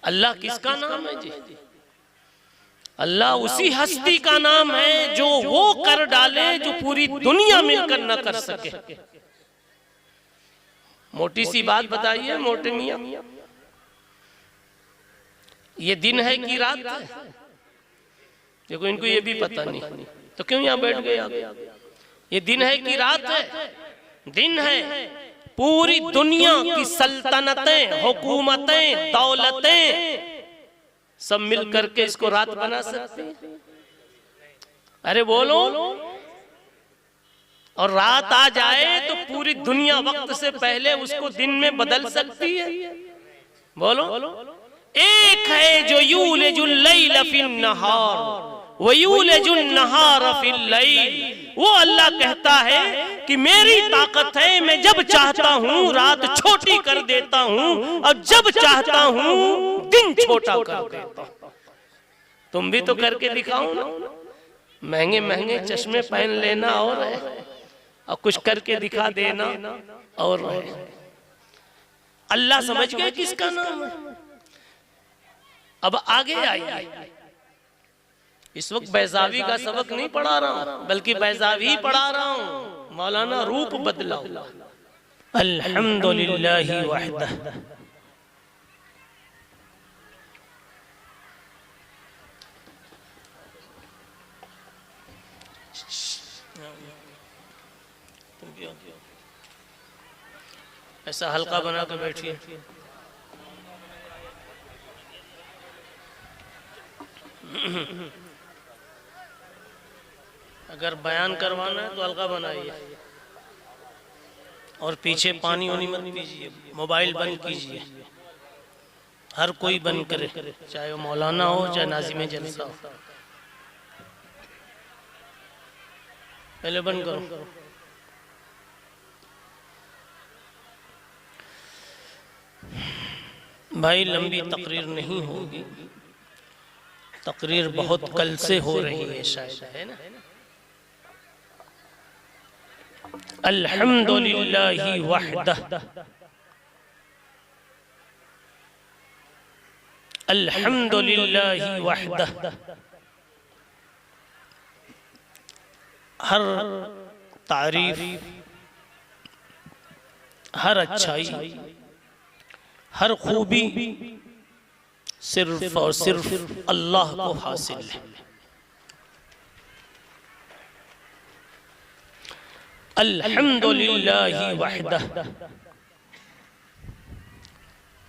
अल्लाह किसका नाम है जी? अल्लाह उसी हस्ती का नाम है जो वो कर डाले जो पूरी दुनिया मिलकर न कर सके। मोटी सी बात बताइए मोटे मियां, ये दिन है कि रात है? देखो इनको ये भी पता नहीं, तो क्यों यहाँ बैठ गए? ये दिन है कि रात है? दिन है। पूरी दुनिया की सल्तनतें, हुकूमतें, दौलतें सब मिल करके इसको रात बना सकते हैं। अरे बोलो। और रात आ जाए तो पूरी दुनिया वक्त से पहले उसको दिन में बदल सकती है। बोलो। एक है जो यूलिजुल लैल फिन नहार व यूलिजुन नहार फिल लैल। वो अल्लाह कहता है कि मेरी ताकत है, मैं जब चाहता हूँ रात छोटी कर देता हूँ और जब चाहता हूँ दिन छोटा कर देता हूँ। तुम भी तो करके दिखाओ ना। महंगे महंगे चश्मे पहन लेना और है, और कुछ करके दिखा देना और है। अल्लाह समझ गए किसका नाम है। अब आगे आइए। इस वक्त बैज़ावी का सबक नहीं पढ़ा रहा हूं, बल्कि बैज़ावी पढ़ा रहा हूं। मौलाना रूप बदला। अल्हम्दुलिल्लाहि वहदह। ऐसा हल्का बना के बैठिए। अगर बयान करवाना है तो हल्का बनाइए, और पीछे पानी वानी मत पीजिए, मोबाइल बंद कीजिए। हर कोई बंद करे, चाहे वो मौलाना हो चाहे नाज़िम जलसा हो। पहले बंद करो। भाई लंबी तकरीर नहीं होगी, तकरीर बहुत कल से हो रही है शायद, है ना। अल्हम्दुलिल्लाहि वहदह। अल्हम्दुलिल्लाहि वहदह। हर तारीफ, हर अच्छाई, हर खूबी सिर्फ और सिर्फ अल्लाह को हासिल है। अल्हम्दुलिल्लाहि वहदह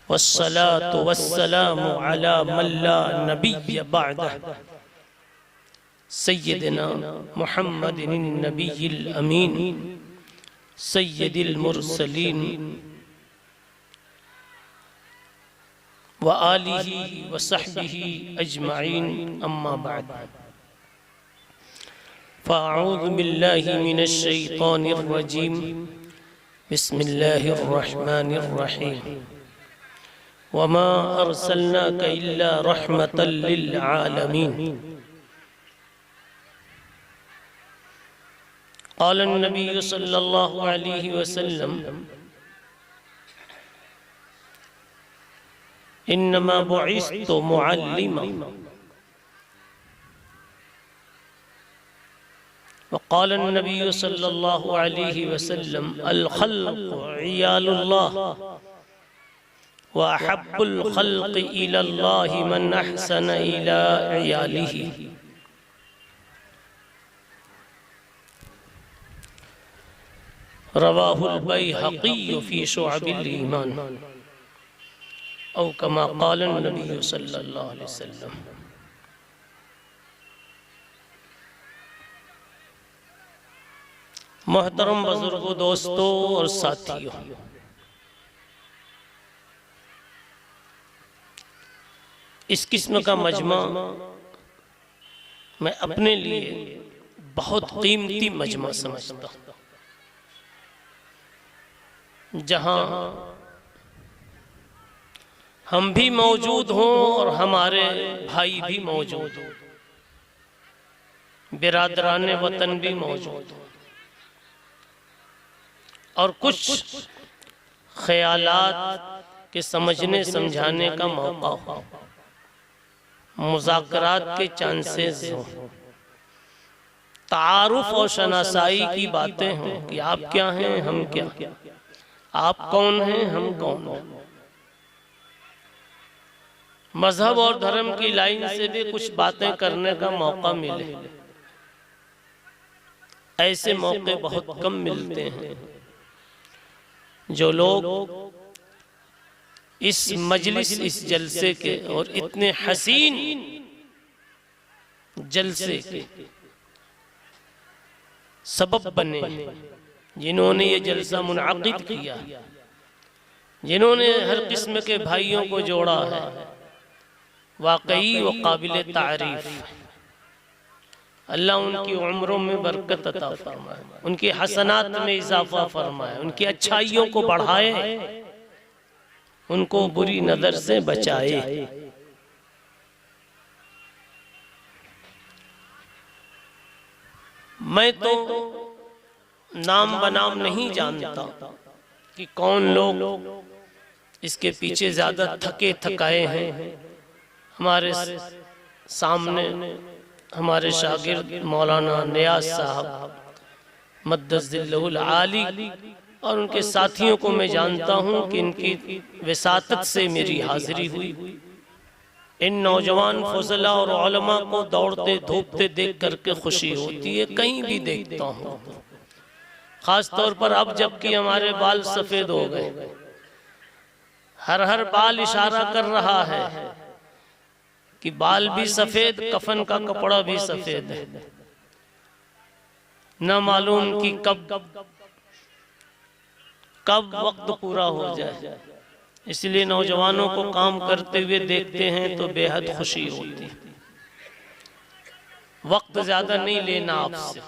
वस्सलातु वस्सलामु अला मन ला नबिय्य बअदह सय्यदना मुहम्मदिन नबिय्यिल अमीन सय्यदिल मुरसलीन व आलिही व सहबिही अजमाइन, अम्मा बाद। फ़अऊज़ु बिल्लाहि मिनश शैतानिर रजीम। बिस्मिल्लाहिर रहमानिर रहीम। वमा अरसलनाका इल्ला रहमतल लिल आलमीन। क़ाल नबी सल्लल्लाहु अलैहि वसल्लम इन्नमा बुइस्तु मुअल्लिमा। वक़ाल नबी सल्लल्लाहु अलैहि वसल्लम अल खल्क़ु इयालुल्लाह व अहब्बुल खल्क़ि इलल्लाहि मन अहसन इला इयालिही। रवाहुल बैहक़ी फ़ी शुअबिल ईमान औ कमा क़ाल नबी सल्लल्लाहु अलैहि वसल्लम। मोहतरम बुजुर्गों, दोस्तों और साथियों, इस किस्म का मजमा मैं अपने लिए बहुत कीमती मजमा समझता हूँ, जहाँ हम भी मौजूद हों और हमारे भाई भी मौजूद हों, बिरादरान वतन भी मौजूद हों, और कुछ ख्यालात कि समझने समझाने का मौका हो, मुज़ाकरात के चांसेस हो, तारुफ और शनासाई की बातें हों कि आप क्या हैं हम क्या, आप कौन हैं हम कौन हैं। मजहब और धर्म की लाइन से भी कुछ बातें करने का मौका मिले। ऐसे मौके बहुत कम मिलते हैं। जो लोग इस मजलिस, इस जलसे के और इतने हसीन जलसे के सबब बने, जिन्होंने ये जलसा मुनाकिद किया, जिन्होंने हर किस्म के भाइयों को जोड़ा है, वाकई व काबिल तारीफ। अल्लाह उनकी उम्रों में बरकत अता फरमाए, उनकी हसनात में इजाफा फरमाए, उनकी अच्छाइयों को बढ़ाए, उनको बुरी नजर से बचाए। मैं तो नाम बनाम नहीं जानता कि कौन लोग इसके पीछे ज्यादा थके थकाए हैं। हमारे सामने हमारे शागिर्द मौलाना नियाज साहब मद्दज़िल्लहुल आली और उनके साथियों को मैं जानता हूं कि इनकी विसातत से मेरी हाजिरी हुई। इन नौजवान फजला और उलमा को दौड़ते धूपते देख करके खुशी होती है, कहीं भी देखता हूँ। खास तौर पर अब जबकि हमारे बाल सफेद हो गए, हर बाल इशारा कर रहा है कि बाल भी सफेद, कफन का कपड़ा भी सफेद है। न मालूम कि कब वक्त पूरा हो जाए। इसलिए नौजवानों को काम करते हुए देखते हैं तो बेहद खुशी होती है। वक्त ज्यादा नहीं लेना आपसे।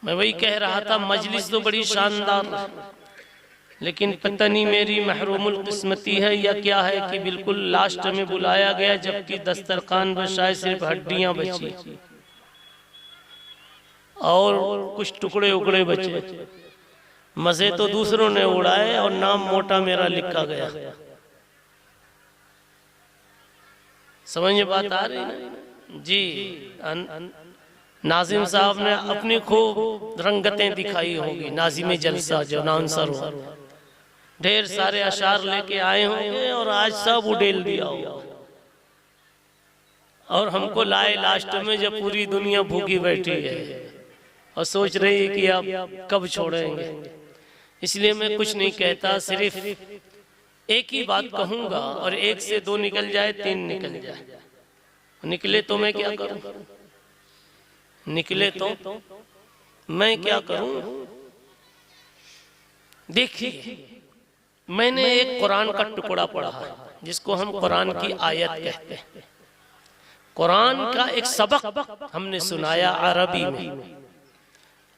मैं वही कह रहा था, मजलिस तो बड़ी शानदार है, लेकिन पता नहीं मेरी महरूमुल किस्मती है या क्या है कि बिल्कुल लास्ट में बुलाया गया जबकि दस्तरखान पर शायद सिर्फ हड्डियां बची और कुछ टुकड़े उकड़े बचे। मजे तो दूसरों ने उड़ाए और नाम मोटा मेरा लिखा गया। समझ में बात आ रही ना जी। नाजिम साहब ने अपनी खूब रंगतें दिखाई होगी। नाजिम जलसा जो नांसर हो, ढेर सारे अशार लेके आए होंगे और आज सब उड़ेल दिया होगा और हमको लाए लास्ट में जब पूरी दुनिया भूखी बैठी है और सोच रही है कि आप कब छोड़ेंगे। इसलिए मैं कुछ नहीं कहता, सिर्फ एक ही बात कहूंगा और एक से दो निकल जाए, तीन निकल जाए। निकले तो मैं क्या करूं, निकले तो मैं क्या करूं। देखिए, मैंने एक कुरान का टुकड़ा पढ़ा है जिसको हम कुरान की आयत कहते हैं। कुरान का एक सबक हमने सुनाया अरबी में,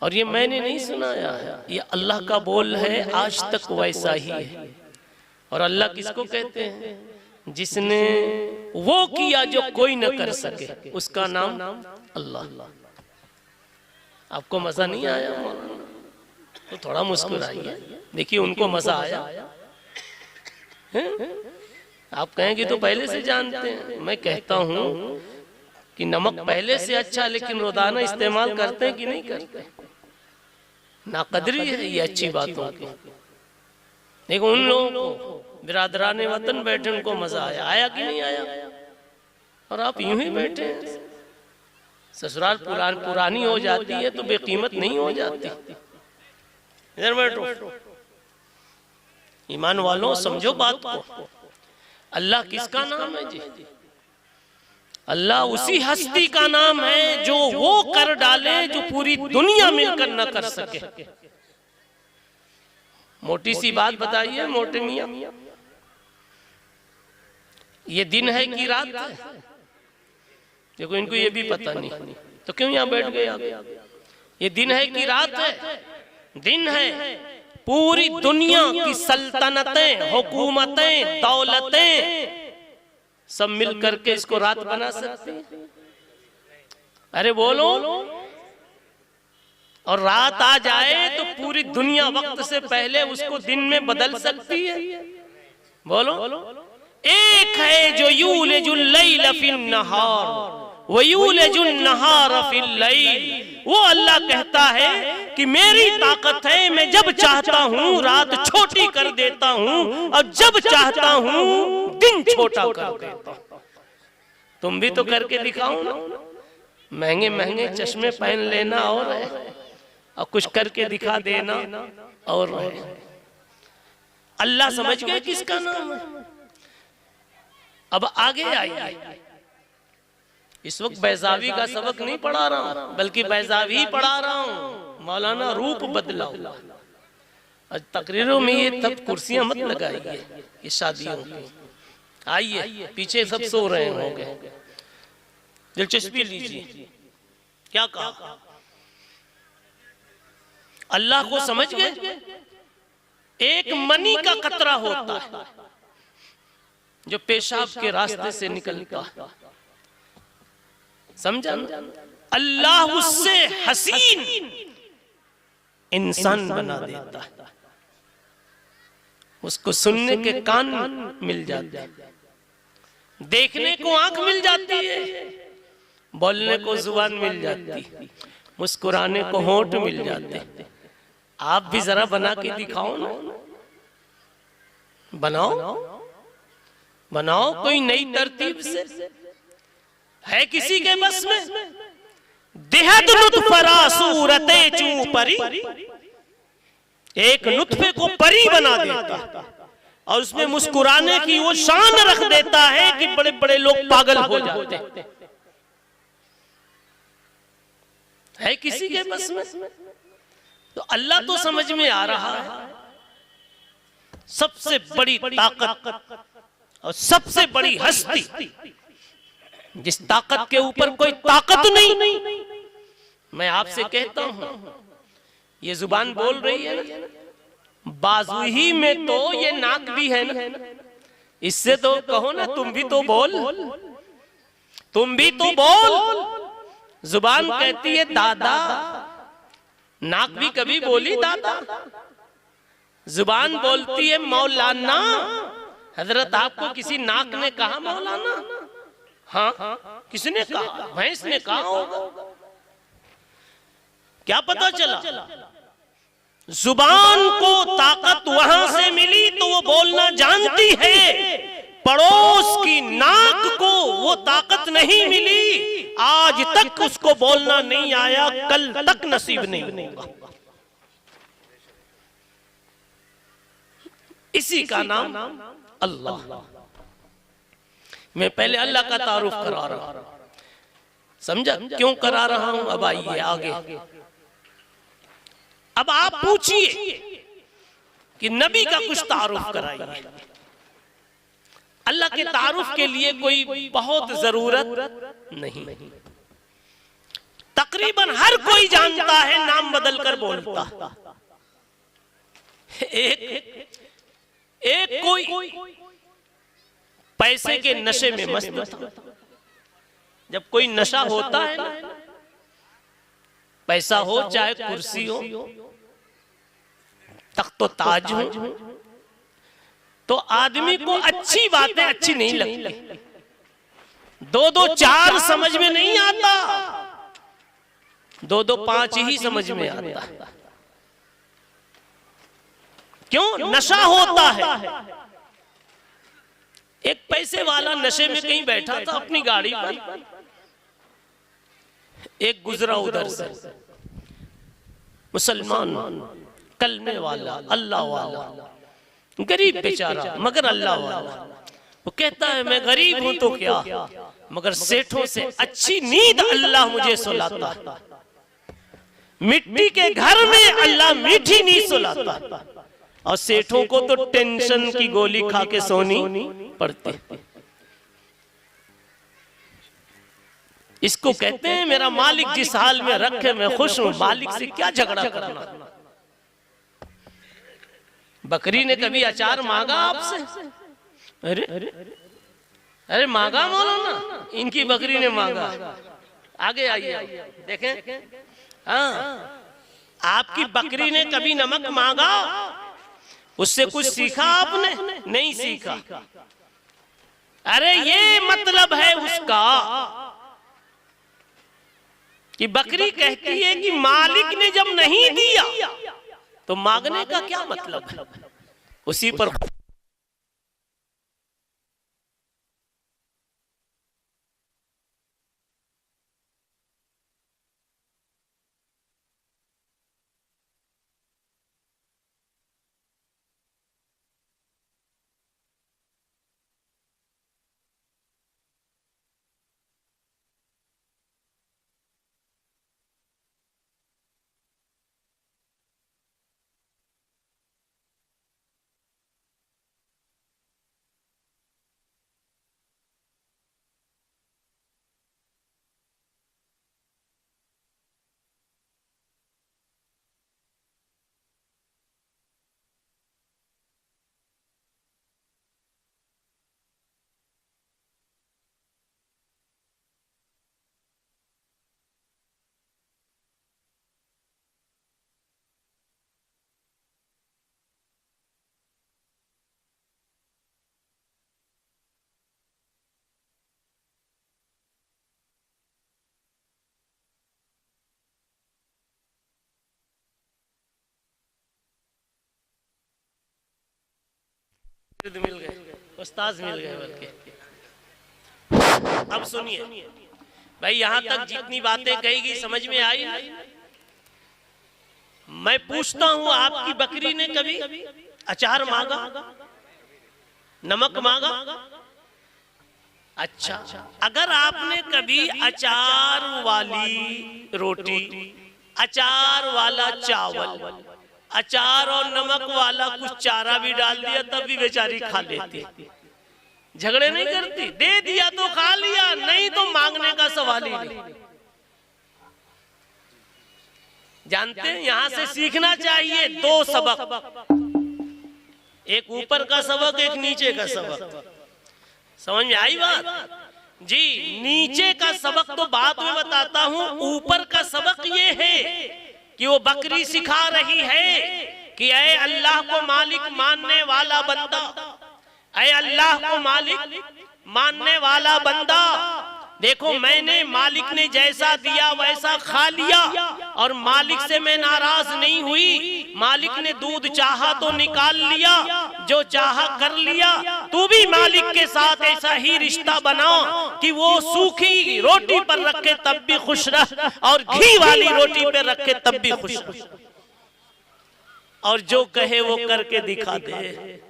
और ये मैंने नहीं सुनाया है, ये अल्लाह का बोल है, आज तक वैसा ही है। और अल्लाह किसको कहते हैं? जिसने वो किया जो कोई न कर सके, उसका नाम अल्लाह। आपको मजा नहीं आया तो थोड़ा मुस्कुराइए, देखिए उनको मजा आया। आप कहेंगे तो पहले से जानते हैं। मैं कहता हूं कि नमक पहले से अच्छा, लेकिन रोजाना इस्तेमाल करते हैं कि नहीं करते? नाकदरी है ये अच्छी बातों की। देखो उन लोगों को बिरादराने वतन बैठे, उनको मजा आया कि नहीं आया? और आप यूं ही बैठे हैं। ससुराल पुरानी हो जाती है तो बेकीमत नहीं हो जाती। इधर बैठो। ईमान वालों, समझो बात को। अल्लाह किसका नाम है जी? अल्लाह उसी हस्ती का नाम है जो वो कर डाले जो पूरी दुनिया मिलकर न कर सके। मोटी सी बात बताइए मोटे मियां, ये दिन है कि रात है? देखो इनको ये भी पता नहीं, तो क्यों यहाँ बैठ गए आप? ये दिन है कि रात है? दिन है। पूरी दुनिया की सल्तनतें, हुकूमतें, दौलतें सब मिल करके इसको रात बना सकते हैं। अरे बोलो। और रात आ जाए तो पूरी दुनिया वक्त से पहले उसको दिन में बदल सकती है। बोलो, एक है जो यूलिजुल लैल फिन नहार व यूलिजुन नहार फिल लैल। वो अल्लाह कहता है कि मेरी ताकत है, मैं जब चाहता हूँ रात छोटी कर देता हूँ और जब चाहता हूँ दिन छोटा कर देता हूँ। तुम भी तो करके दिखाओ ना, महंगे महंगे चश्मे पहन लेना और कुछ करके दिखा देना और अल्लाह समझ गए किसका नाम है। अब आगे आइए, इस वक्त बैजावी का सबक नहीं पढ़ा रहा हूं, बल्कि बैजावी पढ़ा रहा हूं। मौलाना रूप बदलाओ। आज तकरीरों में ये तब कुर्सियां मत लगाइए, ये शादियों की। आइए, पीछे सब सो रहे होंगे, दिलचस्पी लीजिए। क्या कहा? अल्लाह को समझ गए? एक मनी का कतरा होता है जो पेशाब के रास्ते से निकलता है, समझा? अल्लाह उससे हसीन इंसान बना देता है। उसको सुनने के कान मिल जाते हैं, देखने को आंख मिल जाती है, बोलने को जुबान मिल जाती है, मुस्कुराने को होंठ मिल जाते हैं। आप भी जरा बना के दिखाओ ना, बनाओ बनाओ कोई नई तरतीब से। है किसी के बस में? देहद नुतफरा सूरते चू परी, एक नुतफे को परी बना देता और उसमें मुस्कुराने की वो शान रख देता है कि बड़े बड़े लोग पागल हो जाते हैं। है किसी के बस में? तो अल्लाह तो समझ में आ रहा है। सबसे बड़ी ताकत और सबसे बड़ी हस्ती, जिस ताकत के ऊपर कोई ताकत नहीं, मैं आपसे कहता हूं, ये जुबान बोल रही है ना, बाजू ही में तो ये नाक भी है ना, इससे तो कहो ना तुम भी तो बोल, तुम भी तो बोल। जुबान कहती है दादा, नाक भी कभी बोली दादा। जुबान बोलती है मौलाना। हजरत आपको किसी नाक ने कहा मौलाना? हाँ, किसने कहा? भैंस ने कहा होगा। क्या पता चला? जुबान को ताकत वहां से मिली तो वो बोलना जानती है, पड़ोस की नाक को वो ताकत नहीं मिली, आज तक उसको बोलना नहीं आया, कल तक नसीब नहीं होगा। इसी का नाम अल्लाह। मैं पहले अल्लाह का तारुफ करा रहा हूं, समझा? क्यों करा रहा हूं? अब आइए आगे। अब आप पूछिए कि नबी का कुछ तारुफ कराइए। अल्लाह के तारुफ के लिए कोई बहुत जरूरत नहीं, तकरीबन हर कोई जानता है, नाम बदल कर बोलता। एक कोई पैसे के नशे में मस्त था। जब कोई नशा होता है ना, पैसा हो चाहे कुर्सी हो, तख्त ताज हो, तो आदमी को अच्छी बातें अच्छी नहीं लगती, दो दो चार समझ में नहीं आता, दो दो पांच ही समझ में आता। क्यों? नशा होता है। एक पैसे वाला नशे में कहीं बैठा था अपनी गाड़ी पर, एक गुजरा उधर से, मुसलमान, कलमे वाला, अल्लाह वाला, गरीब बेचारा मगर अल्लाह वाला। वो कहता है मैं गरीब हूं तो क्या, मगर सेठों से अच्छी नींद अल्लाह मुझे सुलाता। मिट्टी के घर में अल्लाह मीठी नींद सुलाता, और सेठों को तो टेंशन की गोली खा के सोनी पड़ती। इसको कहते हैं मेरा मालिक जिस हाल में रखे मैं खुश हूं, मालिक से क्या झगड़ा करना। बकरी ने कभी अचार मांगा आपसे? अरे अरे मांगा मौलाना, इनकी बकरी ने मांगा। आगे आइए देखें। हाँ, आपकी बकरी ने कभी नमक मांगा? उससे कुछ सीखा आपने? नहीं सीखा। अरे ये मतलब है उसका कि बकरी कहती है कि मालिक ने जब नहीं दिया तो मांगने का क्या मतलब है। उसी पर मिल गए, उस्ताद मिल गए बल्कि। अब सुनिए भाई, यहां तक जितनी बातें कही गई समझ में आई? मैं पूछता हूं, आपकी बकरी ने कभी अचार मांगा, नमक मांगा? अच्छा, अगर आपने कभी अचार वाली रोटी, अचार वाला चावल, अचार और नमक वाला कुछ चारा भी डाल दिया तब भी बेचारी खा लेती, झगड़े नहीं करती। दे दिया तो खा लिया, नहीं तो मांगने का सवाल ही नहीं। जानते हैं, यहां से सीखना चाहिए दो सबक, एक ऊपर का सबक, एक नीचे का सबक। समझ में आई बात जी? नीचे का सबक तो बाद में बताता हूं, ऊपर का सबक ये है कि वो बकरी सिखा रही है कि ऐ अल्लाह को मालिक मानने वाला बंदा, ऐ अल्लाह को मालिक मानने वाला बंदा, देखो मैंने मालिक ने जैसा दिया वैसा खा लिया और मालिक से मैं नाराज नहीं हुई। मालिक ने दूध चाहा तो निकाल लिया, जो चाहा कर लिया। तू भी मालिक के साथ ऐसा ही रिश्ता बना कि वो सूखी रोटी पर रखे तब भी खुश रह और घी वाली रोटी पर रखे तब भी खुश रह, और जो कहे वो करके दिखा दे।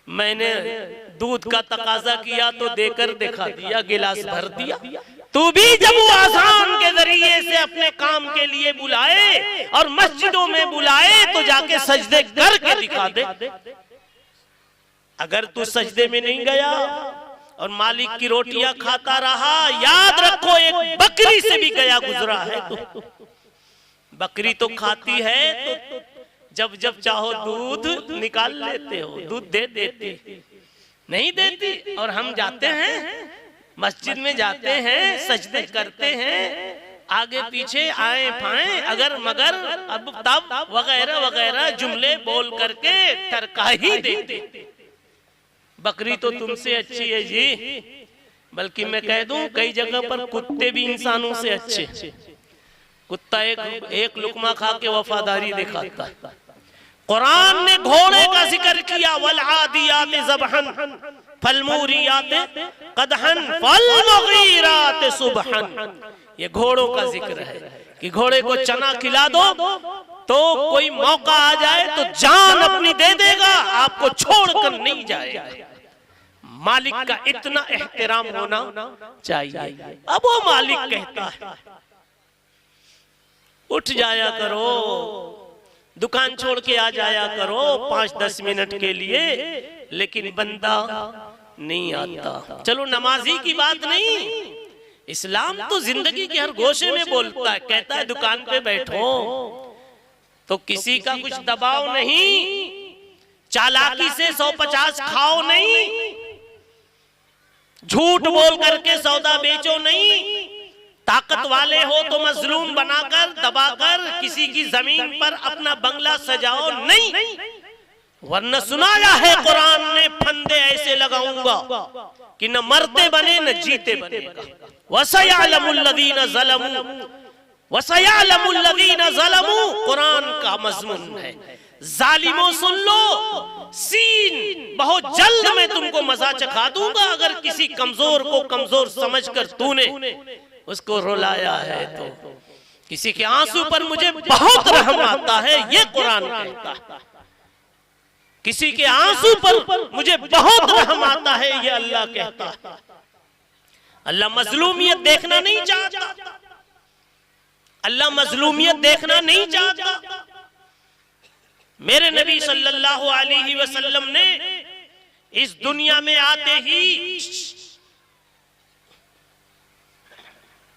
मैंने दूध का तकाजा किया तो देकर दिखा दिया, गिलास भर दिया। तू भी जब वो आसान के जरिए से अपने काम के लिए बुलाए और मस्जिदों में बुलाए तो जाके सजदे करके दिखा दे। अगर तू सजदे में नहीं गया और मालिक की रोटियां खाता रहा, याद रखो एक बकरी से भी गया गुजरा है। तो बकरी तो खाती है तो जब जब चाहो दूध निकाल लेते हो, दूध दे देती, नहीं देती। और हम जाते हैं मस्जिद में, जाते हैं सजदे करते हैं, आगे पीछे आए फाए अगर मगर अब तब वगैरह वगैरह जुमले बोल करके टरका ही देते। बकरी तो तुमसे अच्छी है जी, बल्कि मैं कह दूं कई जगह पर कुत्ते भी इंसानों से अच्छे। कुत्ता एक लुकमा खा के वफादारी दिखाता है। कुरान ने घोड़े का जिक्र किया, वल आदियात ज़बहन फलमूरियात कदहन फलमुगीरात सुबहन। ये घोड़ों का जिक्र है कि घोड़े को चना खिला दो तो कोई मौका आ जाए तो जान अपनी दे देगा, आपको छोड़कर नहीं जाएगा। मालिक का इतना एहतराम होना चाहिए। अब वो मालिक कहता है उठ जाया करो, दुकान छोड़ के आ जाया करो 5-10 मिनट के लिए, लेकिन बंदा नहीं आता। चलो नमाजी की बात नहीं, इस्लाम तो जिंदगी के हर गोशे में बोलता है। कहता है दुकान पे बैठो तो किसी का कुछ दबाव नहीं, चालाकी से 150 खाओ नहीं, झूठ बोल करके सौदा बेचो नहीं, ताकत वाले हो तो मजलूम बनाकर दबाकर किसी की जमीन पर अपना बंगला सजाओ नहीं। वरना सुनाया है कुरान ने, फंदे ऐसे लगाऊंगा कि न मरते बने न जीते बनेगा। वसयअलमुल लदीना ज़लमू वसयअलमुल लदीना ज़लमू, कुरान का मज़मून है। जालिमों सुन लो, सीन बहुत जल्द मैं तुमको मजा चखा दूंगा अगर किसी कमजोर को कमजोर समझकर तूने उसको रुलाया है तो। किसी के आंसू पर मुझे बहुत रहम आता है, ये कुरान कहता है। किसी के आंसू पर मुझे बहुत रहम आता है, ये अल्लाह कहता है। अल्लाह मजलूमियत देखना नहीं चाहता, अल्लाह मजलूमियत देखना नहीं चाहता। मेरे नबी सल्लल्लाहु अलैहि वसल्लम ने इस दुनिया में आते ही,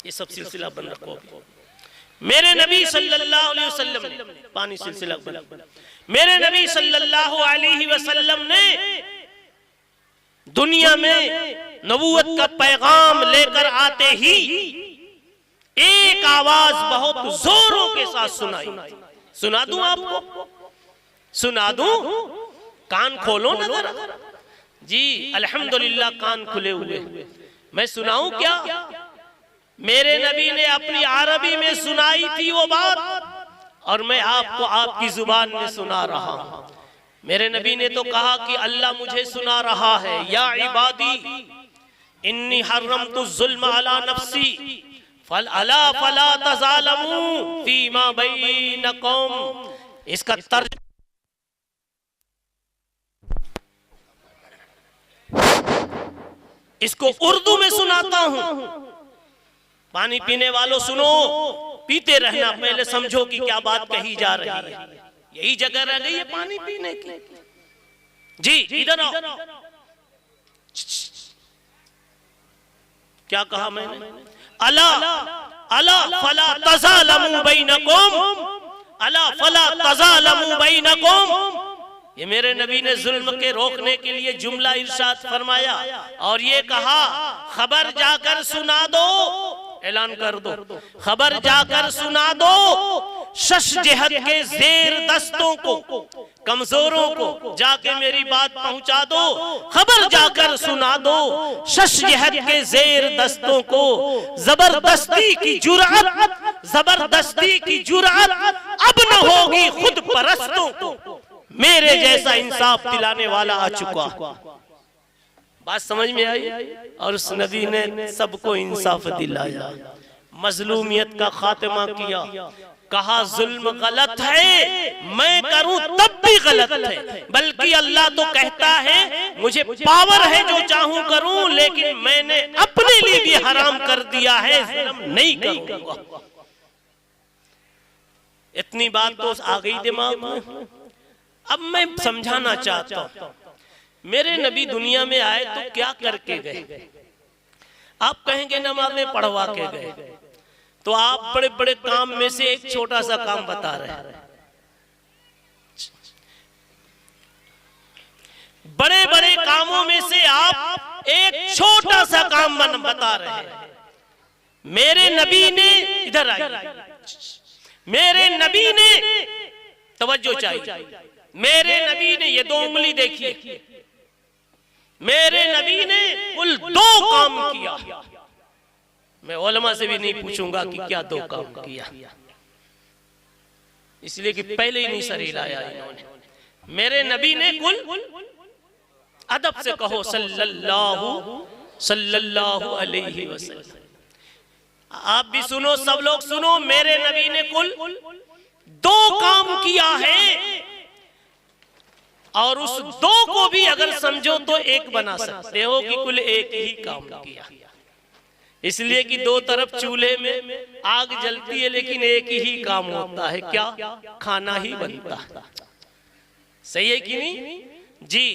ये सब सिलसिला बंद रखो। मेरे नबी सल्लल्लाहु अलैहि वसल्लम ने, पानी सिलसिला बंद। मेरे नबी सल्लल्लाहु अलैहि वसल्लम ने दुनिया में नबूवत का पैगाम लेकर आते ही एक आवाज बहुत जोरों के साथ सुनाई। सुना दूं आपको? सुना दूं? कान खोलो ना जरा। जी अल्हम्दुलिल्लाह कान खुले हुए। मैं सुनाऊं क्या? मेरे नबी ने अपनी अरबी में सुनाई थी वो बात, और मैं आपको आपकी जुबान में सुना रहा हूं। मेरे नबी ने तो कहा कि अल्लाह मुझे सुना रहा है, या इबादी इन्नी हर्रमतु ज़ुल्म अला नफ्सी फला तज़ालमू फीमा बैनकुम। इसका तर्जुमा इसको उर्दू में सुनाता हूं। पानी पीने वालों सुनो, पीते रहना, पहले समझो कि क्या बात कही जा रही है। यही जगह रह गई है पानी पीने की। जी इधर आओ। क्या कहा मैंने? अला अला फला तज़ालमू बैनकुम, अला फला तज़ालमू बैनकुम। ये मेरे नबी ने जुल्म के रोकने के लिए जुमला इरशाद फरमाया, और ये कहा खबर जाकर सुना दो, ऐलान कर दो, खबर जाकर सुना दो शशजहद के जेर दस्तों को, कमजोरों को जाके मेरी बात पहुंचा दो। खबर जाकर सुना दो शशजहद के जेर दस्तों को, जबरदस्ती की जुर्अत, जबरदस्ती की जुर्अत अब न होगी खुद परस्तों को। मेरे जैसा इंसाफ दिलाने वाला आ चुका। बात समझ में आई? और उस नबी ने सबको इंसाफ दिलाया, मजलूमियत का खात्मा किया। कहा जुल्म गलत है, मैं करूं तब भी गलत है, बल्कि अल्लाह तो कहता है मुझे पावर है जो चाहूं करूं, लेकिन मैंने अपने लिए भी हराम कर दिया है, जुल्म नहीं करूंगा। इतनी बात तो आ गई दिमाग में। अब मैं समझाना चाहता हूं, मेरे नबी दुनिया में आए तो क्या करके गए? आप कहेंगे नमाज़ें पढ़वा के गए, तो आप बड़े बड़े काम में से एक छोटा सा काम बता रहे हैं। बड़े बड़े कामों में से आप एक छोटा सा काम बता रहे हैं। मेरे नबी ने, इधर आइए, मेरे नबी ने, तवज्जो चाहिए, मेरे नबी ने, ये 2 उंगली देखिए, मेरे नबी ने कुल 2 काम किया। मैं उलमा से भी नहीं पूछूंगा कि क्या 2 काम किया, इसलिए कि पहले ही नहीं सर हिलाया इन्होंने। मेरे नबी ने कुल, अदब से कहो, सल्लल्लाहु अलैहि वसल्लम। आप भी सुनो, सब लोग सुनो, मेरे नबी ने कुल 2 काम किया है, और उस 2 को भी अगर समझो तो एक बना सकते हो कि कुल एक ही काम किया। इसलिए कि 2 तरफ चूल्हे में आग जलती है, लेकिन एक ही काम होता है, क्या? खाना ही बनता है। सही है कि नहीं? जी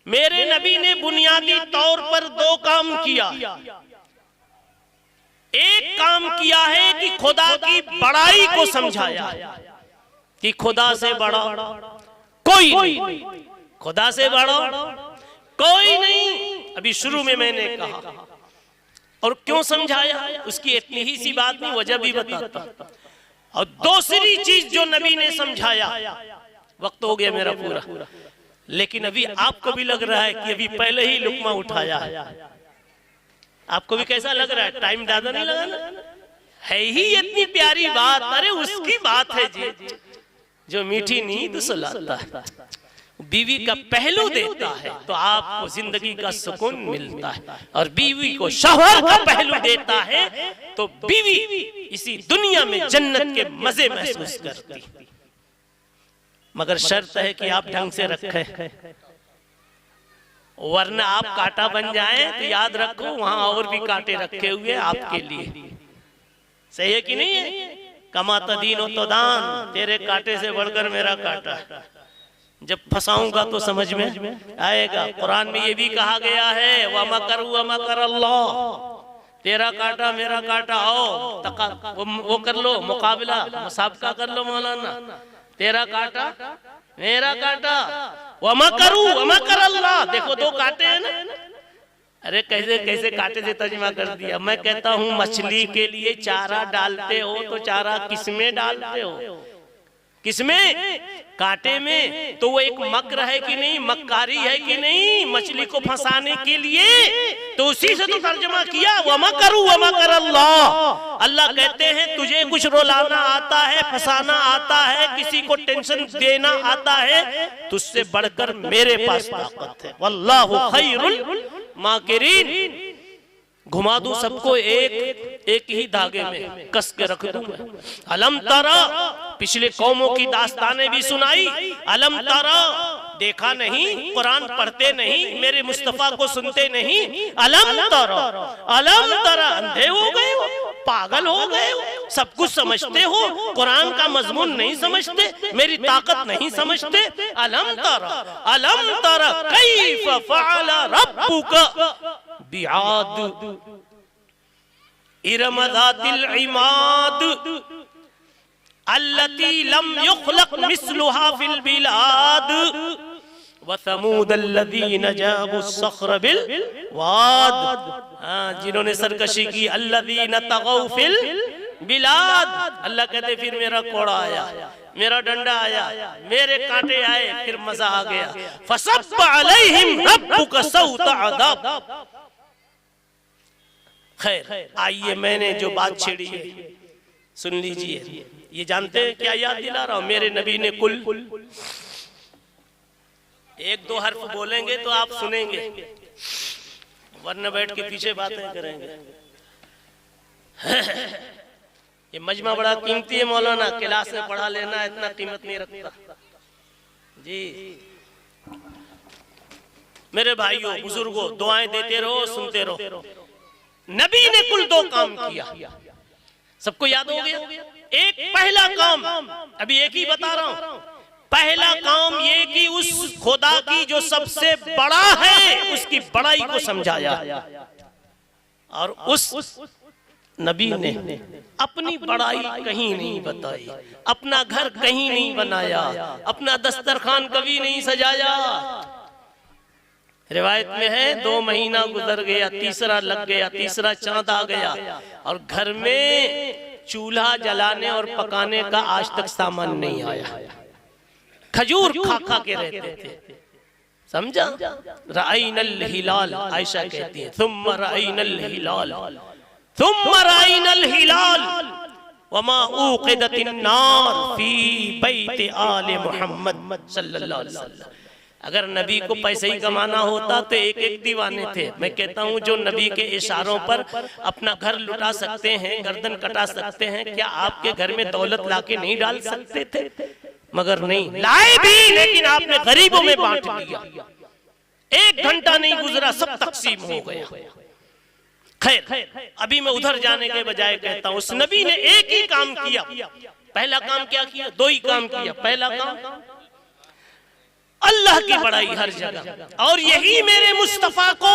मेरे नबी ने बुनियादी तौर पर 2 काम किया। एक काम किया है कि खुदा की बड़ाई को समझाया कि खुदा से बड़ा कोई नहीं, खुदा से बड़ा कोई नहीं। अभी शुरू में मैंने कहा, और क्यों समझाया उसकी इतनी ही सी बात नहीं, वजह भी बताता। और दूसरी चीज जो नबी ने समझाया, वक्त हो गया मेरा पूरा, लेकिन अभी आपको भी लग रहा है कि अभी पहले ही लुकमा उठाया है। आपको भी कैसा लग रहा है? टाइम ज्यादा नहीं लगा ना? है ही इतनी प्यारी बात। अरे उसकी बात है जी, जो मीठी नींद सुलाता है, बीवी का पहलू देता है तो आपको जिंदगी का सुकून मिलता है, और बीवी को शौहर का पहलू देता है तो बीवी इसी दुनिया में जन्नत के मजे महसूस करती। मगर शर्त है कि आप ढंग से रखें, वरना आप कांटा बन जाएं तो याद रखो वहां और भी कांटे रखे हुए आपके लिए। सही है कि नहीं है? कमाता दीनो तो दान, तेरे कांटे से बढ़कर मेरा कांटा। जब फंसाऊंगा तो समझ में आएगा। कुरान में ये भी कहा गया है, वमा करू वमा कर अल्लाह, तेरा कांटा मेरा कांटा, आओ वो कर लो, मुकाबला मुसाबका कर लो मौलाना, तेरा कांटा मेरा कांटा, वमा करू वमा कर अल्लाह। देखो दो कांटे हैं ना। अरे कैसे कैसे कांटे से तर्जुमा कर दिया। मैं कहता हूँ मछली के लिए चारा डालते हो तो चारा किसमें डालते हो? किसमें? कांटे में। तो वो एक मकर है कि नहीं, मक्कारी है कि नहीं मछली को फंसाने के लिए? तो उसी से तो तर्जुमा किया, वमा करू वमा कर अल्लाह। अल्लाह कहते हैं तुझे कुछ रुलाना आता है, फंसाना आता है, किसी को टेंशन देना आता है, तुझसे बढ़कर मेरे पास ताकत है। वल्लाहु खैरुल माकिरीन। घुमा दूं सबको एक ही धागे में कस के रख दूं मैं। अलम तरा, पिछले कौमों की दास्तानें भी सुनाई। अलम तरा, देखा नहीं, कुरान पढ़ते नहीं, मेरे मुस्तफा को सुनते नहीं। अलम तरा, अलम तरा, अंधे हो गए हो, पागल हो गए हो, सब कुछ समझते हो, कुरान का मजमून नहीं समझते, मेरी ताकत नहीं समझते। अलम तरा कैफ फअल रब्बुका बिआद इरम ज़ातिल इमाद अल्लती लम युखलक मिस्लुहा फिल बिलाद व समूद अल्लज़ीना जाबु सख्र बिल वाद। जिन्होंने सरकशी की, अल्लज़ीना तगौ फिल बिलाद। अल्लाह कहते फिर मेरा कोड़ा आया, मेरा डंडा आया, मेरे कांटे आए, फिर मजा आ गया। फसब्ब अलैहिम रब्बुका सौत अज़ाब। खैर, आइए मैंने जो बात छेड़ी है सुन लीजिए। ये जानते हैं क्या याद दिला रहा हूं? मेरे नबी ने कुल एक दो हर्फ बोलेंगे तो आप सुनेंगे, वरना बैठ के पीछे बातें करेंगे। ये मजमा बड़ा कीमती है मौलाना, क्लास में पढ़ा लेना इतना कीमत नहीं रखता जी। मेरे भाइयों बुजुर्गों, दुआएं देते रहो, सुनते रहो। नबी ने कुल दो काम किया, सबको याद हो गया। एक पहला काम, अभी एक ही बता रहा हूं। पहला काम ये कि उस खुदा की जो सबसे बड़ा है उसकी बड़ाई को समझाया, और उस नबी ने अपनी बड़ाई कहीं नहीं बताई, अपना घर कहीं नहीं बनाया, अपना दस्तरखान कभी नहीं सजाया। रिवायत में है 2 महीना गुजर गया, तीसरा लग गया, तीसरा चांद आ गया, और घर में चूल्हा जलाने और पकाने का आज तक सामान नहीं आया। खजूर खा खा के रहते थे, समझा? रअइनल हिलाल, आयशा कहती है, थुम्मा रअइनल हिलाल, थुम्मा रअइनल हिलाल वमा उक़िदतिन नार फी बैत आले मुहम्मद सल्लल्लाहु अलैहि वसल्लम। अगर नबी को पैसे ही कमाना होता तो एक एक दीवाने थे। मैं कहता हूँ जो नबी के इशारों पर अपना घर लुटा सकते हैं, गर्दन कटा सकते हैं, क्या आपके घर में दौलत लाके नहीं डाल सकते थे? मगर नहीं लाए भी, लेकिन आपने गरीबों में बांट दिया। 1 घंटा नहीं गुजरा, सब तकसीम हो गया। खैर, अभी मैं उधर जाने के बजाय कहता हूँ उस नबी ने एक ही काम किया। पहला काम क्या किया? 2 ही काम किया। पहला काम अल्लाह की बड़ाई हर जगह, और यही मेरे मुस्तफा को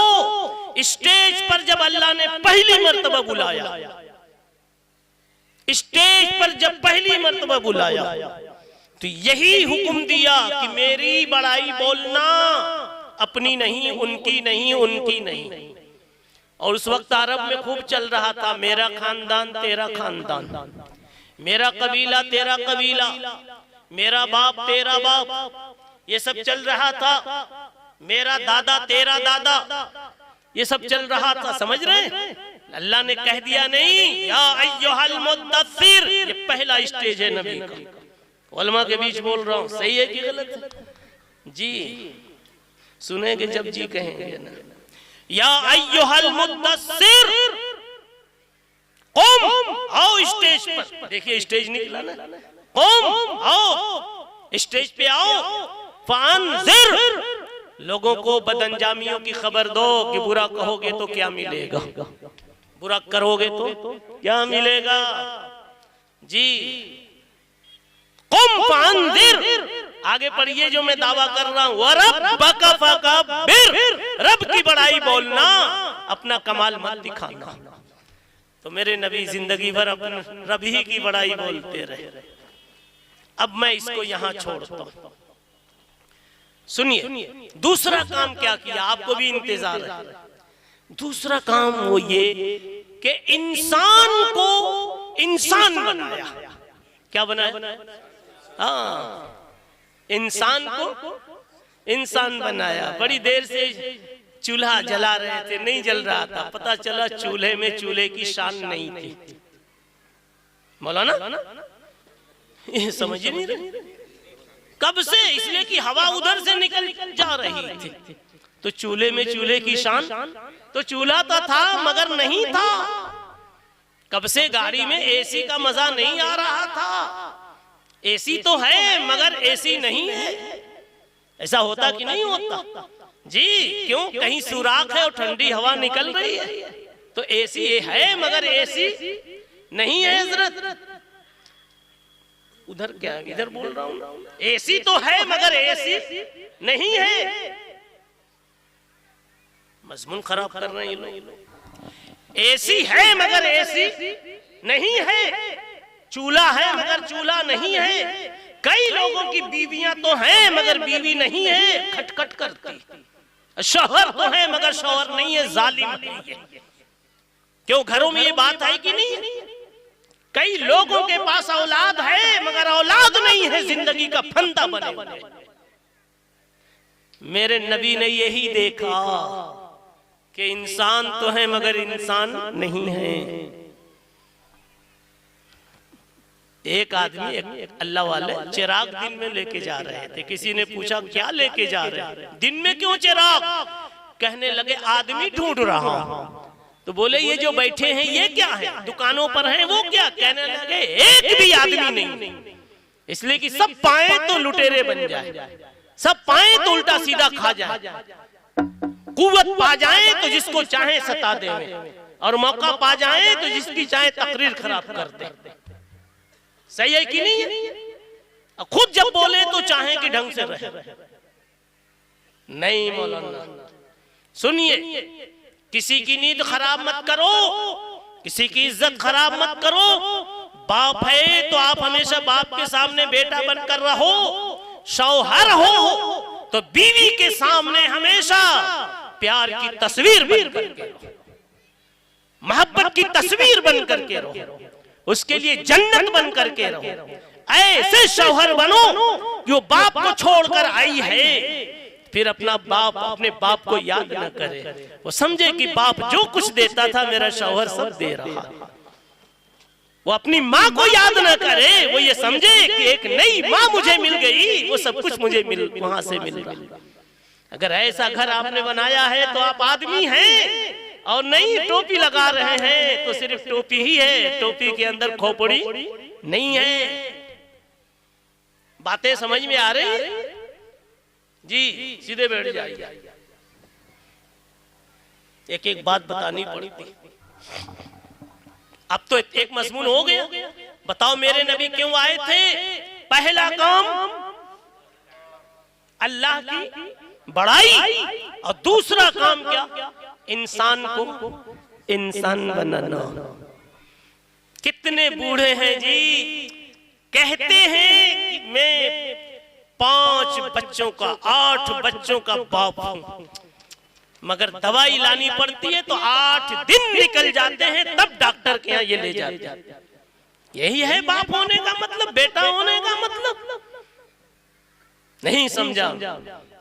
स्टेज पर जब अल्लाह ने पहली मर्तबा बुलाया, स्टेज पर जब पहली मर्तबा बुलाया तो यही हुक्म दिया कि मेरी बड़ाई बोलना, अपनी नहीं, उनकी नहीं, उनकी नहीं। और उस वक्त अरब में खूब चल रहा था, मेरा खानदान तेरा खानदान, मेरा कबीला तेरा कबीला, मेरा बाप तेरा बाप, ये सब चल रहा था। मेरा दादा तेरा दादा, ये सब चल रहा था। समझ रहे हैं? अल्लाह ने कह दिया नहीं, या अय्युहल मुद्दस्सिर, ये पहला स्टेज है नबी का। उलमा के बीच बोल रहा हूँ, सही है कि गलत है? जी सुनेंगे जब जी कहेंगे ना। या अय्युहल मुद्दस्सिर क़ुम, आओ स्टेज पर। देखिए स्टेज निकला ना, क़ुम, आओ स्टेज पे आओ। फ़अन्ज़िर, लोगों को बदअंजामियों की खबर दो कि बुरा कहोगे तो क्या मिलेगा, बुरा करोगे तो क्या मिलेगा। जी क़ुम फ़अन्ज़िर, आगे पढ़िए जो मैं दावा कर रहा हूं। वरब्बक फ़कब्बिर, रब की बड़ाई बोलना, अपना कमाल मत दिखाना। तो मेरे नबी जिंदगी भर अपने रब ही की बड़ाई बोलते रहे। अब मैं इसको यहां छोड़ता हूं। सुनिए दूसरा काम क्या किया, आपको भी इंतजार है। दूसरा काम वो ये कि इंसान को इंसान बनाया। क्या बनाया? हाँ, इंसान को इंसान बनाया। बड़ी देर से चूल्हा जला रहे थे, नहीं जल रहा था। पता चला चूल्हे में चूल्हे की शान नहीं थी। मौलाना ये समझ ही नहीं रहे कब से, इसलिए कि हवा उधर से निकल जा रही थी। तो चूल्हे में चूल्हे की शान, तो चूल्हा तो था मगर नहीं था। कब से गाड़ी में एसी का मजा नहीं आ रहा था। एसी तो है मगर एसी नहीं है। ऐसा होता कि नहीं होता? जी क्यों? कहीं सुराख है और ठंडी हवा निकल रही है, तो एसी है मगर एसी नहीं है। हजरत उधर क्या, इधर बोल रहा हूं। एसी तो है मगर एसी नहीं है। मजमून खराब कर रहे हैं ये लोग। एसी है मगर एसी नहीं है। चूल्हा है मगर चूल्हा नहीं है। कई लोगों की बीवियां तो हैं मगर बीवी नहीं है, खटखट करती। शौहर तो है मगर शौहर नहीं है, जालिम है। क्यों? घरों में ये बात है कि नहीं? कई लोगों के पास औलाद है मगर औलाद नहीं है, जिंदगी का फंदा बने हुए। मेरे नबी ने यही देखा कि इंसान तो है मगर इंसान नहीं है। एक आदमी, एक अल्लाह वाले चिराग दिन में लेके जा रहे थे। किसी ने पूछा क्या लेके जा रहे हैं, दिन में क्यों चिराग? कहने लगे आदमी ढूंढ रहा हूं। तो बोले ये जो बैठे हैं ये क्या है, दुकानों पर हैं वो क्या? कहने लगे एक भी आदमी नहीं, इसलिए कि सब पाए तो लुटेरे बन जाए, सब पाए तो उल्टा सीधा खा जाए, कुव्वत पा जाए तो जिसको चाहे सता दे, और मौका पा जाए तो जिसकी चाहे तकरीर खराब कर दे। सही है कि नहीं? खुद जब बोले तो चाहे कि ढंग से रहे। नहीं मौलाना, सुनिए, किसी की नींद खराब मत करो, किसी की इज्जत खराब मत करो। बाप है तो आप हमेशा बाप के सामने बेटा बनकर रहो। शौहर हो तो बीवी के सामने हमेशा प्यार की तस्वीर बनकर के रहो, मोहब्बत की तस्वीर बनकर के रहो, उसके लिए जन्नत बनकर के रहो। ऐसे शौहर बनो जो बाप को छोड़कर आई है, फिर अपना बाप, अपने बाप को याद न करे। वो समझे कि बाप जो कुछ देता था मेरा शौहर सब दे रहा। वो अपनी माँ को याद न करे, वो ये समझे कि एक नई माँ मुझे मिल गई, वो सब कुछ मुझे वहां से मिल गया। अगर ऐसा घर आपने बनाया है तो आप आदमी हैं, और नहीं टोपी लगा रहे हैं तो सिर्फ टोपी ही है, टोपी के अंदर खोपड़ी नहीं है। बातें समझ में आ रही है? जी सीधे बैठ जाइए। एक एक बात बतानी पड़ती। अब तो एक मजमून हो गया। बताओ मेरे नबी क्यों आए थे? पहला काम अल्लाह की बड़ाई, और दूसरा काम क्या? इंसान को इंसान बनाना। कितने बूढ़े हैं जी, कहते हैं कि मैं 5 बच्चों का 8 बच्चों का बाप हूं, मगर दवाई लानी पड़ती है तो 8 दिन निकल जाते हैं, तब डॉक्टर के यहाँ ये ले जाते हैं। यही है बाप होने का मतलब, बेटा होने का मतलब। नहीं समझा।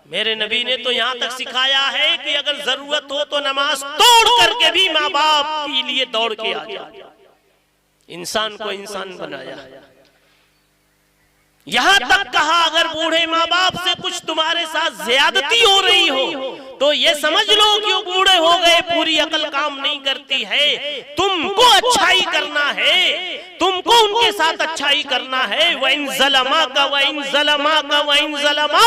मेरे नबी ने तो यहाँ तक सिखाया है कि अगर जरूरत हो तो नमाज तोड़ करके भी माँ बाप के लिए दौड़ के आ जाए। इंसान को इंसान बनाया। यहां तक कहा अगर बूढ़े माँ बाप से कुछ तुम्हारे साथ ज्यादती हो रही हो तो ये समझ लो कि वो बूढ़े हो गए, पूरी अकल काम नहीं करती है। तुमको अच्छाई करना है, तुमको उनके साथ अच्छाई करना है। वइन ज़लमा का वइन ज़लमा का वइन ज़लमा,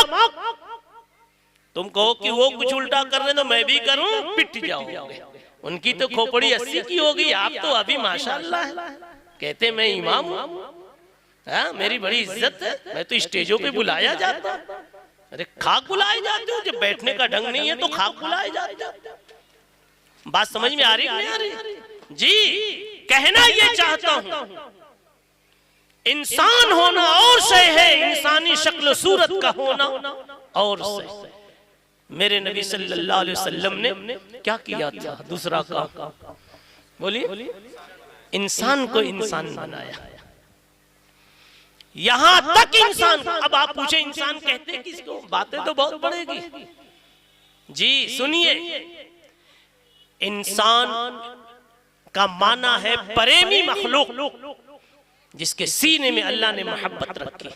तुम कहो कि वो कुछ उल्टा कर रहे तो मैं भी करूं, पिट जाओगे। उनकी तो खोपड़ी 80 की होगी, आप तो अभी माशाअल्लाह कहते मैं इमाम हूं, मेरी बड़ी इज्जत है, मैं तो स्टेजों पे बुलाया जाता। अरे खाक बुलाए जाते हो, जब बैठने का ढंग नहीं है तो खाक बुलाए जाते हो। बात समझ में आ रही नहीं आ रही? जी कहना ये चाहता हूं, इंसान होना और शय है, इंसानी शक्ल सूरत का होना और शय। मेरे नबी सल्लल्लाहु अलैहि वसल्लम ने क्या किया था? दूसरा काम बोलिए, इंसान को इंसान बनाया। यहां तक इंसान, अब आप पूछे इंसान कहते किसको? बातें तो बहुत बढ़ेगी। जी सुनिए, इंसान का माना है प्रेमी मखलूक, जिसके सीने में अल्लाह ने मोहब्बत रखी,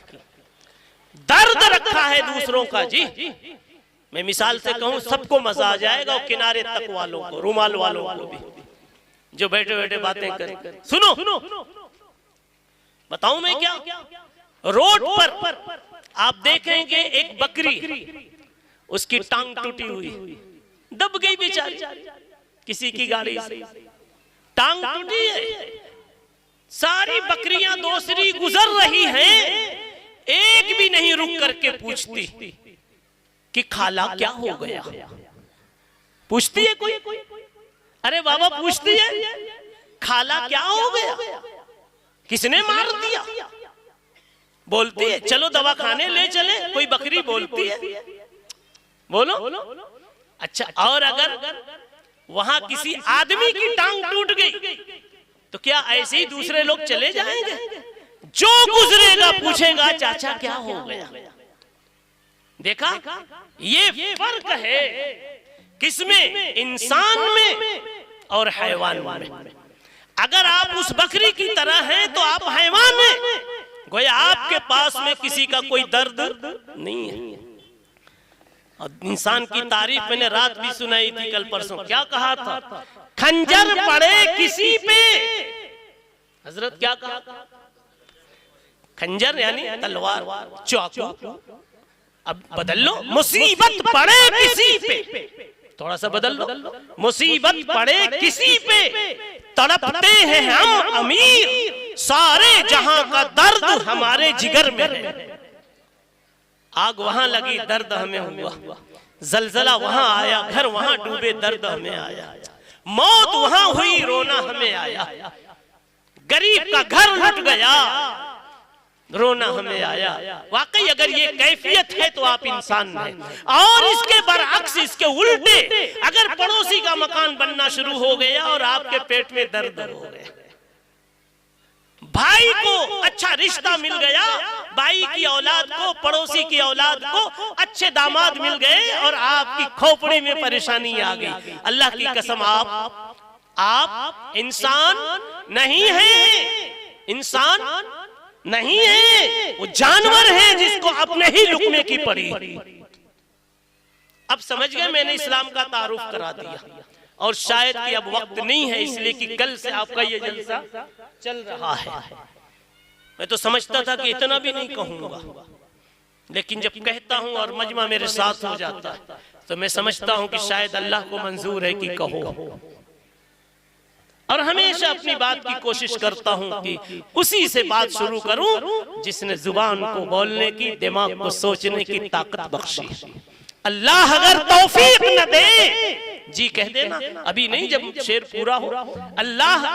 दर्द रखा है दूसरों का। जी मैं मिसाल से कहूं सबको मजा आ जाएगा, और किनारे तक वालों को, रुमाल वालों को भी, जो बैठे बैठे बातें करें। सुनो बताऊं मैं क्या? रोड पर आप देखेंगे एक बकरी, उसकी टांग टूटी हुई, दब गई बेचारी किसी की गाड़ी से, टांग टूटी है। सारी बकरियां दूसरी गुजर रही हैं, एक भी नहीं रुक करके पूछती कि खाला क्या हो गया। पूछती है कोई? अरे बाबा पूछती है खाला क्या हो गया, किसने मार दिया? बोलती है चलो दवाखाने ले चले, कोई बकरी बोलती है? बोलो। अच्छा, और अगर वहां किसी आदमी की टांग टूट गई तो क्या ऐसे ही दूसरे लोग चले जाएंगे? जो गुजरेगा पूछेगा चाचा क्या हो गया। देखा, ये फर्क है किसमें? इंसान में और हैवान में। अगर आप उस बकरी की तरह हैं तो आप हैवान हैं, गोया आपके पास में किसी का कोई दर्द नहीं है। और इंसान की तारीफ मैंने रात भी सुनाई थी, कल परसों। क्या कहा था? खंजर पड़े किसी पे, हजरत क्या कहा? खंजर यानी तलवार, चाकू। अब बदल लो, मुसीबत पड़े किसी पे, थोड़ा सा बदल लो, मुसीबत पड़े किसी पे, तड़पते हैं हम अमीर, सारे जहां का दर्द हमारे जिगर में है। आग वहां लगी, दर्द हमें हुआ, जलजला वहां आया, घर वहां डूबे, दर्द हमें आया, मौत वहां हुई, रोना हमें आया, गरीब का घर लुट गया, रोना हमें आया। वाकई अगर ये कैफियत है तो आप इंसान हैं। और इसके बरअक्स, इसके उल्टे, अगर पड़ोसी का मकान बनना शुरू हो गया और आपके पेट में दर्द हो गया, भाई को अच्छा रिश्ता मिल गया, भाई की औलाद को, पड़ोसी की औलाद को अच्छे दामाद मिल गए, और आपकी खोपड़ी में परेशानी आ गई, अल्लाह की कसम आप इंसान नहीं है, इंसान नहीं है, वो जानवर है जिसको अपने ही लुकमे की पड़ी। अब समझ गए, मैंने इस्लाम का तारुफ करा दिया, और शायद कि अब वक्त नहीं है, इसलिए कि कल से आपका ये जलसा चल रहा है। मैं तो समझता था कि इतना भी नहीं कहूंगा, लेकिन जब कहता हूं और मजमा मेरे साथ हो जाता है तो मैं समझता हूं कि शायद अल्लाह को मंजूर है कि कहो। और हमेशा अपनी बात की कोशिश करता हूं कि उसी से बात शुरू करूं जिसने जुबान को बोलने की, दिमाग को सोचने की ताकत बख्शी। अल्लाह अगर तौफीक न दे, जी कह देना अभी नहीं, जब शेर पूरा हो, अल्लाह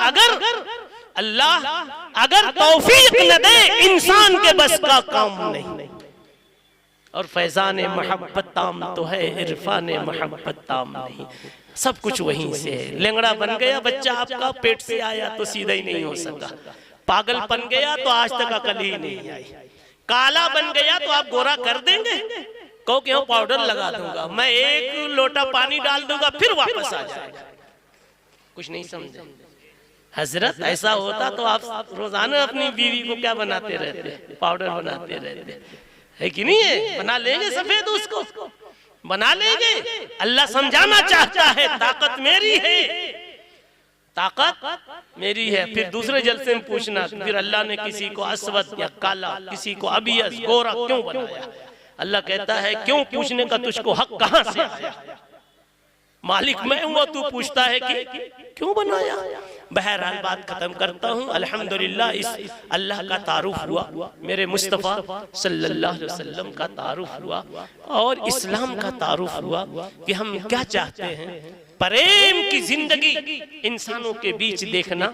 अगर तौफीक न दे, इंसान के बस का काम नहीं। और फैजान मोहब्बत ताम तो है, इरफान मोहब्बत ताम नहीं। सब कुछ वहीं से है। लेंगड़ा बन गया बच्चा आपका, पेट से आया तो सीधा ही नहीं हो सका, पागल बन गया तो आज तक अकल ही नहीं आई, काला बन गया तो आप गोरा कर देंगे? कहो कि हाँ पाउडर लगा दूंगा, मैं एक लोटा पानी डाल दूंगा फिर वापस आ जाएगा। कुछ नहीं समझे हजरत, ऐसा होता तो आप रोजाना अपनी बीवी को क्या बनाते रहते? पाउडर बनाते रहते, है कि नहीं है? बना लेंगे सफेद, उसको बना लेंगे। अल्लाह समझाना चाहता है ताकत मेरी है, ताकत मेरी है। फिर दूसरे जलसे में पूछना, फिर अल्लाह ने किसी को अस्वद या काला, किसी को अबियस गोरा क्यों बनाया? अल्लाह कहता है क्यों पूछने का तुझको हक कहां से आया? मालिक मैं हूं, तू पूछता है कि क्यों बनाया? बहरहाल बात खत्म करता हूं। अल्हम्दुलिल्लाह इस अल्लाह का तारुफ हुआ, मेरे मुस्तफ़ा सल्लल्लाहु अलैहि वसल्लम का तारुफ हुआ और इस्लाम का तारुफ हुआ कि हम क्या चाहते हैं। प्रेम की जिंदगी इंसानों के बीच देखना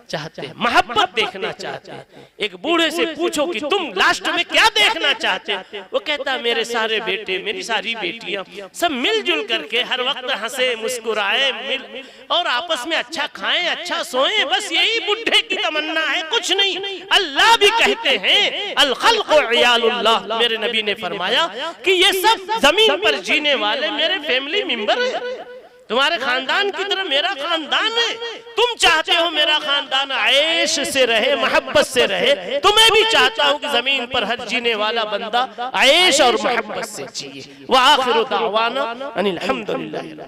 चाहते हैं, मोहब्बत देखना चाहते हैं। एक बूढ़े से पूछो कि तुम लास्ट में क्या देखना चाहते हैं? वो कहता है मेरे सारे बेटे, मेरी सारी बेटियां सब मिलजुल करके हर वक्त हंसे मुस्कुराए, मिल और आपस में अच्छा खाएं, अच्छा सोएं, बस यही बुढ़े की तमन्ना है, कुछ नहीं। अल्लाह भी कहते हैं अल खल्क़ु इयालुल्लाह, मेरे नबी ने फरमाया कि ये सब जमीन पर जीने वाले मेरे फैमिली मेंबर हैं, तुम्हारे खानदान की तरह मेरा खानदान है। तुम चाहते हो मेरा खानदान ऐश से रहे, मोहब्बत से रहे, तो मैं भी चाहता हूं कि जमीन पर हर जीने वाला बंदा ऐश और मोहब्बत से जिए। व आखिरु दावाना अनिल हम्दुलिल्लाह।